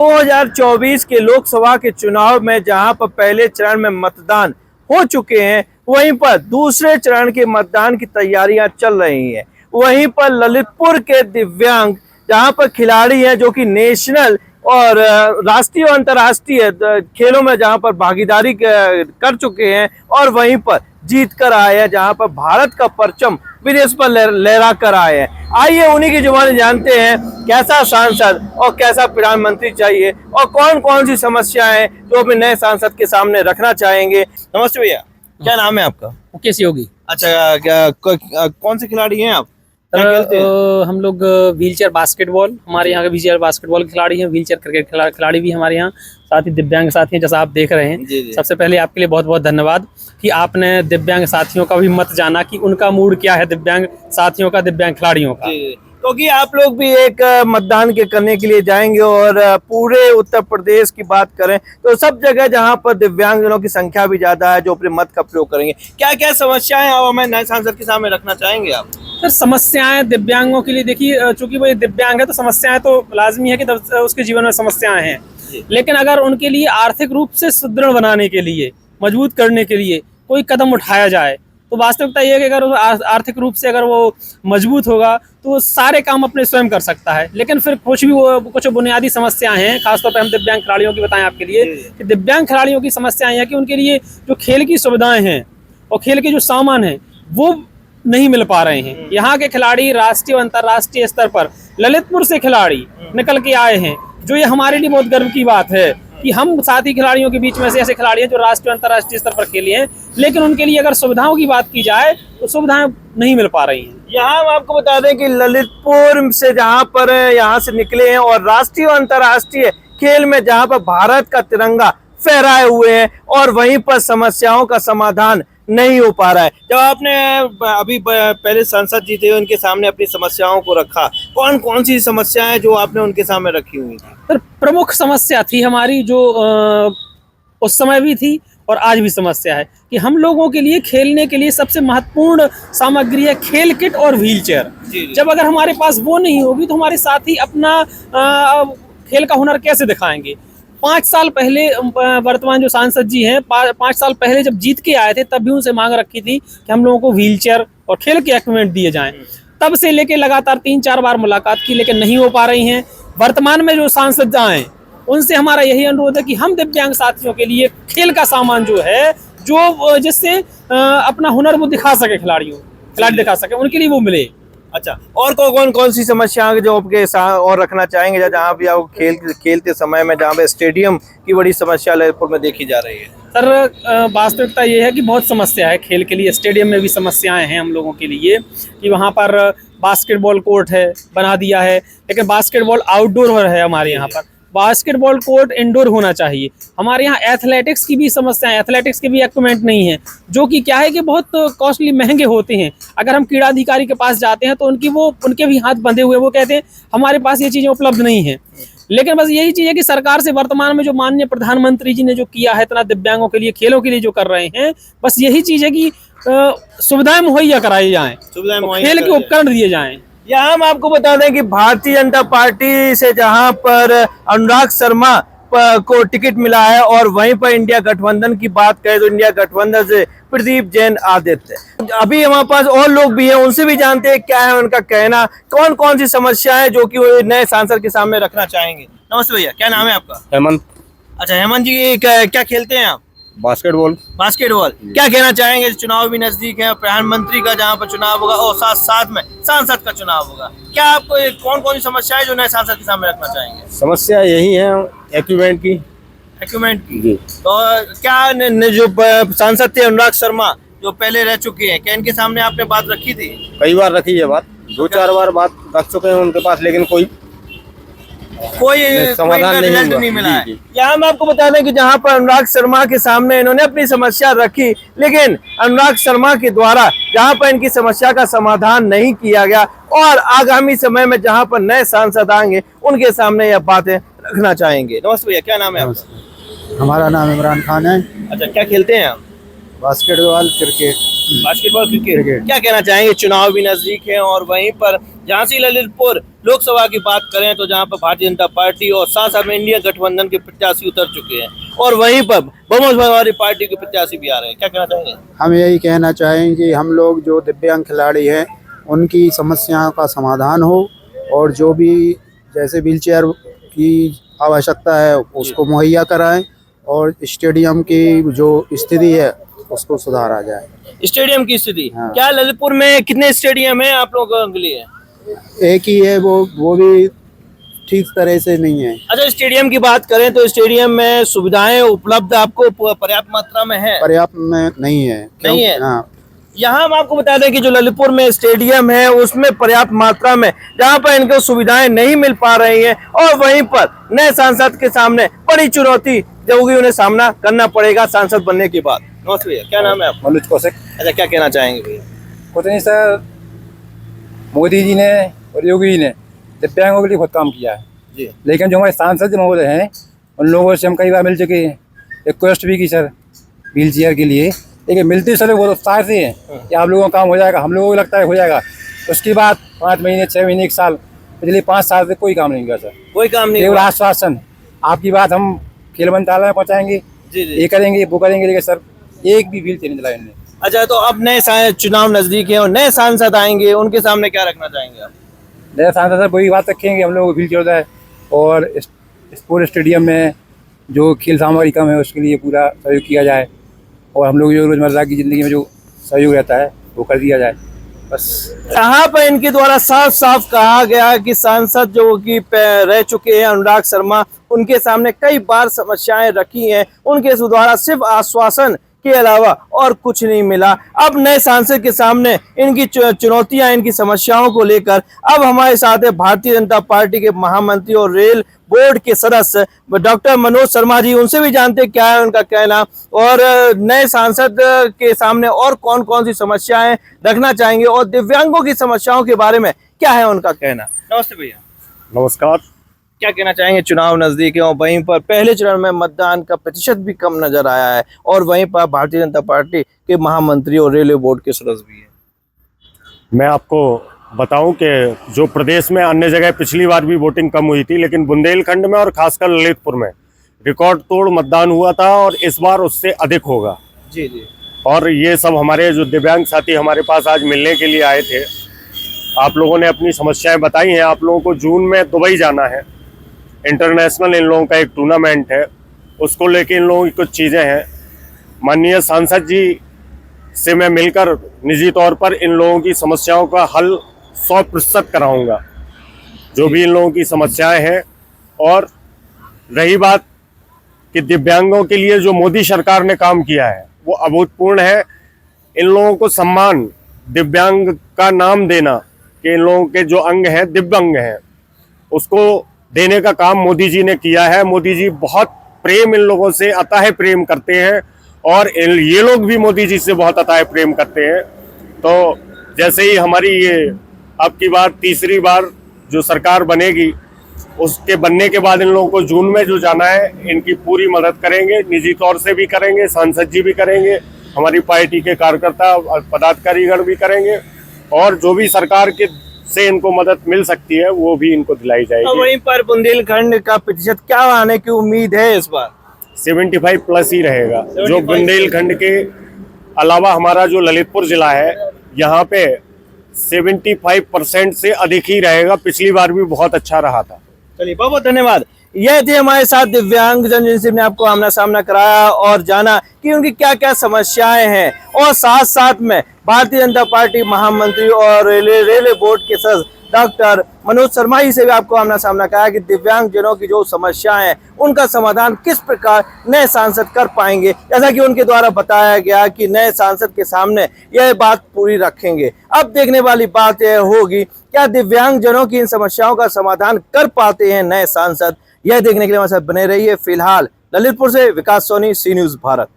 2024 के लोकसभा के चुनाव में जहां पर पहले चरण में मतदान हो चुके हैं, वहीं पर दूसरे चरण के मतदान की तैयारियां चल रही हैं। वहीं पर ललितपुर के दिव्यांग जहां पर खिलाड़ी हैं जो कि नेशनल और राष्ट्रीय और अंतर्राष्ट्रीय खेलों में जहां पर भागीदारी कर चुके हैं और वहीं पर जीत कर आए हैं, जहां पर भारत का परचम विदेश पर लहरा कर आए हैं। आइए उन्हीं की जुबानी जानते हैं कैसा सांसद और कैसा प्रधानमंत्री चाहिए और कौन कौन सी समस्याएं जो अपने नए सांसद के सामने रखना चाहेंगे। नमस्ते भैया, क्या नाम है आपका? मुकेश योगी। अच्छा, कौन से खिलाड़ी हैं आप? हम लोग व्हीलचेयर बास्केटबॉल, हमारे यहाँ के व्हीलचेयर बास्केटबॉल खिलाड़ी हैं, व्हीलचेयर क्रिकेट खिलाड़ी भी हमारे यहाँ, साथ ही दिव्यांग साथी हैं जैसा आप देख रहे हैं। जी। सबसे पहले आपके लिए बहुत बहुत धन्यवाद कि आपने दिव्यांग साथियों का भी मत जाना कि उनका मूड क्या है, दिव्यांग साथियों का, दिव्यांग खिलाड़ियों का। क्योंकि आप लोग भी एक मतदान के करने के लिए जाएंगे और पूरे उत्तर प्रदेश की बात करें तो सब जगह जहां पर दिव्यांगजनों की संख्या भी ज्यादा है जो अपने मत का प्रयोग करेंगे, क्या क्या समस्याएं आप हमें नए सांसद के सामने रखना चाहेंगे आप? सर, समस्याएं दिव्यांगों के लिए देखिए, चूंकि वो दिव्यांग है तो समस्याएं तो लाजमी है कि उसके जीवन में समस्याएं हैं, लेकिन अगर उनके लिए आर्थिक रूप से सुदृढ़ बनाने के लिए, मजबूत करने के लिए कोई कदम उठाया जाए तो वास्तविकता ये है कि अगर आर्थिक रूप से अगर वो मजबूत होगा तो वो सारे काम अपने स्वयं कर सकता है। लेकिन फिर कुछ बुनियादी समस्याएं हैं, खासतौर पर हम दिव्यांग खिलाड़ियों की बताएं आपके लिए कि दिव्यांग खिलाड़ियों की समस्याएं हैं कि उनके लिए जो खेल की सुविधाएं हैं और खेल के जो सामान हैं वो नहीं मिल पा रहे हैं। यहाँ के खिलाड़ी राष्ट्रीय और अंतर्राष्ट्रीय स्तर पर ललितपुर से खिलाड़ी निकल के आए हैं, जो ये हमारे लिए बहुत गर्व की बात है कि हम साथी खिलाड़ियों के बीच में से ऐसे खिलाड़ी हैं जो राष्ट्रीय और अंतर्राष्ट्रीय स्तर पर खेले हैं, लेकिन उनके लिए अगर सुविधाओं की बात की जाए तो सुविधाएं नहीं मिल पा रही हैं। यहाँ हम आपको बता दें कि ललितपुर से जहाँ पर यहाँ से निकले हैं और राष्ट्रीय और अंतर्राष्ट्रीय खेल में जहाँ पर भारत का तिरंगा फहराए हुए हैं और वहीं पर समस्याओं का समाधान नहीं हो पा रहा है। जब आपने अभी पहले सांसद जी थे, उनके सामने अपनी समस्याओं को रखा, कौन कौन सी समस्याएं जो आपने उनके सामने रखी हुई थी? सर, प्रमुख समस्या थी हमारी जो उस समय भी थी और आज भी समस्या है कि हम लोगों के लिए खेलने के लिए सबसे महत्वपूर्ण सामग्री है खेल किट और व्हीलचेयर। जब अगर हमारे पास वो नहीं होगी तो हमारे साथी अपना खेल का हुनर कैसे दिखाएंगे? 5 साल पहले वर्तमान जो सांसद जी हैं, 5 साल पहले जब जीत के आए थे तब भी उनसे मांग रखी थी कि हम लोगों को व्हीलचेयर और खेल के इक्विपमेंट दिए जाएं। तब से लेके लगातार 3-4 बार मुलाकात की, लेकिन नहीं हो पा रही हैं। वर्तमान में जो सांसद आए उनसे हमारा यही अनुरोध है कि हम दिव्यांग साथियों के लिए खेल का सामान जो है, जो जिससे अपना हुनर वो दिखा सके, खिलाड़ी दिखा सके, उनके लिए वो मिले। अच्छा, और कौन कौन सी समस्याएं जो आपके साथ और रखना चाहेंगे जहाँ भी आप खेलते समय में, जहाँ पे स्टेडियम की बड़ी समस्या ललितपुर में देखी जा रही है? सर, वास्तविकता ये है कि बहुत समस्या है खेल के लिए, स्टेडियम में भी समस्याएं हैं हम लोगों के लिए कि वहाँ पर बास्केटबॉल कोर्ट है, बना दिया है, लेकिन बास्केटबॉल आउटडोर है हमारे यहाँ पर, बास्केटबॉल कोर्ट इंडोर होना चाहिए। हमारे यहाँ एथलेटिक्स की भी समस्या है, एथलेटिक्स के भी इक्विपमेंट नहीं है, जो कि क्या है कि बहुत कॉस्टली, महंगे होते हैं। अगर हम क्रीड़ा अधिकारी के पास जाते हैं तो उनके भी हाथ बंधे हुए, वो कहते हैं हमारे पास ये चीज़ें उपलब्ध नहीं है। लेकिन बस यही चीज़ है कि सरकार से वर्तमान में जो माननीय प्रधानमंत्री जी ने जो किया है इतना दिव्यांगों के लिए, खेलों के लिए जो कर रहे हैं, बस यही चीज़ है कि सुविधाएं मुहैया कराई जाएँ, खेल के उपकरण दिए जाएँ। यहाँ हम आपको बता दें कि भारतीय जनता पार्टी से जहाँ पर अनुराग शर्मा को टिकट मिला है और वहीं पर इंडिया गठबंधन की बात करें तो इंडिया गठबंधन से प्रदीप जैन आदित्य। अभी हमारे पास और लोग भी हैं, उनसे भी जानते हैं क्या है उनका कहना, कौन कौन सी समस्याएं जो कि वो नए सांसद के सामने रखना चाहेंगे। नमस्ते भैया, क्या नाम है आपका? हेमंत। अच्छा हेमंत जी, क्या खेलते हैं आप? बास्केटबॉल। क्या कहना चाहेंगे? चुनाव भी नजदीक है, प्रधानमंत्री का जहाँ पर चुनाव होगा और साथ में सांसद का चुनाव होगा, क्या आपको कौन कौन सी समस्याएं जो नए सांसद के सामने रखना चाहेंगे? समस्या यही है इक्विपमेंट की जी। तो क्या जो सांसद थे अनुराग शर्मा जो पहले रह चुके हैं, क्या इनके सामने आपने बात रखी थी? कई बार रखी है बात, 2-4 बार बात रख चुके हैं उनके पास, लेकिन कोई समाधान नहीं मिला है। यहाँ मैं आपको बता दें कि जहाँ पर अनुराग शर्मा के सामने इन्होंने अपनी समस्या रखी, लेकिन अनुराग शर्मा के द्वारा जहाँ पर इनकी समस्या का समाधान नहीं किया गया और आगामी समय में जहाँ पर नए सांसद आएंगे उनके सामने यह बातें रखना चाहेंगे। नमस्ते भैया, क्या नाम है आपका? हमारा नाम इमरान खान है। अच्छा, क्या खेलते हैं आप? Basketball, cricket. Basketball, cricket. Cricket. क्या कहना चाहेंगे, चुनाव भी नजदीक है और वहीं पर झांसी ललितपुर लोकसभा की बात करें तो जहां पर भारतीय जनता पार्टी और साथ साथ में इंडिया गठबंधन के प्रत्याशी उतर चुके हैं और वहीं पर बहुमत वाली पार्टी के प्रत्याशी भी आ रहे हैं, क्या कहना चाहेंगे? हम यही कहना चाहेंगे कि हम लोग जो दिव्यांग खिलाड़ी हैं उनकी समस्याओं का समाधान हो और जो भी जैसे व्हीलचेयर की आवश्यकता है उसको मुहैया कराएं और स्टेडियम की जो स्थिति है उसको सुधारा जाए। स्टेडियम की स्थिति हाँ। क्या ललितपुर में कितने स्टेडियम है आप लोगों के लिए? एक ही है, वो भी ठीक तरह से नहीं है। अच्छा, स्टेडियम की बात करें तो स्टेडियम में सुविधाएं उपलब्ध आपको पर्याप्त मात्रा में है? पर्याप्त में नहीं है। नहीं है। हाँ, यहाँ हम आपको बता दें कि जो ललितपुर में स्टेडियम है उसमें पर्याप्त मात्रा में जहाँ पर इनको सुविधाएं नहीं मिल पा रही हैं और वहीं पर नए सांसद के सामने बड़ी चुनौती जो होगी उन्हें सामना करना पड़ेगा सांसद बनने के बाद। नमस्ते भैया, क्या नाम है आपका? मनोज कौशिक। अच्छा, क्या कहना चाहेंगे भैया? कुछ नहीं सर, मोदी जी ने और योगी जी ने दिव्यांगों के लिए बहुत काम किया है जी लेकिन जो हमारे सांसद महोदय हैं उन लोगों से हम कई बार मिल चुके हैं, रिक्वेस्ट भी की सर व्हील चेयर के लिए, लेकिन मिलते सर वो उत्साह से हैं कि आप लोगों का काम हो जाएगा, हम लोगों को लगता है हो जाएगा। उसके बाद 5 महीने 6 महीने 1 साल, पिछले 5 साल से कोई काम नहीं किया सर, कोई काम नहीं केवल हुआ। आश्वासन। आपकी बात हम खेल मंत्रालय में पहुँचाएंगे, जी जी। ये करेंगे वो करेंगे, लेकिन सर एक भी व्हील चेयर नहीं दिलाया इन्होंने। अच्छा, तो अब नए चुनाव नजदीक है और नए सांसद आएंगे, उनके सामने क्या रखना चाहेंगे आप? नए सांसद सर वही बात रखेंगे, हम लोग को व्हील चेयर होता है और स्पोर्ट्स स्टेडियम में जो खेल सामग्री कम है उसके लिए पूरा सहयोग किया जाए और हम लोग जो रोजमर्रा की जिंदगी में जो सहयोग रहता है वो कर दिया जाए बस। यहाँ पर इनके द्वारा साफ साफ कहा गया कि सांसद जो कि रह चुके हैं अनुराग शर्मा, उनके सामने कई बार समस्याएं रखी हैं, उनके द्वारा सिर्फ आश्वासन के अलावा और कुछ नहीं मिला। अब नए सांसद के सामने इनकी चुनौतियां, इनकी समस्याओं को लेकर अब हमारे साथ है भारतीय जनता पार्टी के महामंत्री और रेल बोर्ड के सदस्य डॉक्टर मनोज शर्मा जी। उनसे भी जानते क्या है उनका कहना और नए सांसद के सामने और कौन कौन सी समस्याएं रखना चाहेंगे और दिव्यांगों की समस्याओं के बारे में क्या है उनका कहना। नमस्ते भैया। नमस्कार। क्या कहना चाहेंगे, चुनाव नजदीक है और वहीं पर पहले चरण में मतदान का प्रतिशत भी कम नजर आया है और वहीं पर भारतीय जनता पार्टी के महामंत्री और रेलवे बोर्ड के सदस्य भी हैं। मैं आपको बताऊं कि जो प्रदेश में अन्य जगह पिछली बार भी वोटिंग कम हुई थी, लेकिन बुंदेलखंड में और खासकर ललितपुर में रिकॉर्ड तोड़ मतदान हुआ था और इस बार उससे अधिक होगा। जी जी। और ये सब हमारे जो दिव्यांग साथी हमारे पास आज मिलने के लिए आए थे, आप लोगों ने अपनी समस्याएं बताई हैं। आप लोगों को जून में दुबई जाना है, इंटरनेशनल इन लोगों का एक टूर्नामेंट है, उसको लेके इन लोगों की कुछ चीज़ें हैं। माननीय सांसद जी से मैं मिलकर निजी तौर पर इन लोगों की समस्याओं का हल 100% कराऊंगा, जो भी इन लोगों की समस्याएं हैं। और रही बात कि दिव्यांगों के लिए जो मोदी सरकार ने काम किया है वो अभूतपूर्ण है। इन लोगों को सम्मान, दिव्यांग का नाम देना कि इन लोगों के जो अंग हैं दिव्यांग हैं, उसको देने का काम मोदी जी ने किया है। मोदी जी बहुत प्रेम इन लोगों से अतः प्रेम करते हैं और ये लोग भी मोदी जी से बहुत अतः प्रेम करते हैं। तो जैसे ही हमारी ये अब की बार तीसरी बार जो सरकार बनेगी, उसके बनने के बाद इन लोगों को जून में जो जाना है, इनकी पूरी मदद करेंगे, निजी तौर से भी करेंगे, सांसद जी भी करेंगे, हमारी पार्टी के कार्यकर्ता और पदाधिकारीगण भी करेंगे और जो भी सरकार के से इनको मदद मिल सकती है वो भी इनको दिलाई तो जाएगी। वहीं पर बुंदेलखंड का प्रतिशत क्या आने की उम्मीद है इस बार? 75+ ही रहेगा। 75 जो बुंदेलखंड के अलावा हमारा जो ललितपुर जिला है, यहाँ पे 75% से अधिक ही रहेगा। पिछली बार भी बहुत अच्छा रहा था। चलिए, बहुत बहुत धन्यवाद। यह थे हमारे साथ दिव्यांग जन जिनसे ने आपको आमना सामना कराया और जाना कि उनकी क्या क्या समस्याएं हैं और साथ साथ में भारतीय जनता पार्टी महामंत्री और रेलवे बोर्ड के सदस्य डॉक्टर मनोज शर्मा जी से भी आपको आमना सामना कराया कि दिव्यांग जनों की जो समस्याएं हैं उनका समाधान किस प्रकार नए सांसद कर पाएंगे। जैसा कि उनके द्वारा बताया गया कि नए सांसद के सामने यह बात पूरी रखेंगे। अब देखने वाली बात यह होगी क्या दिव्यांग जनों की इन समस्याओं का समाधान कर पाते हैं नए सांसद। यह देखने के लिए हमारे साथ बने रहिए। फिलहाल ललितपुर से विकास सोनी, सी न्यूज़ भारत।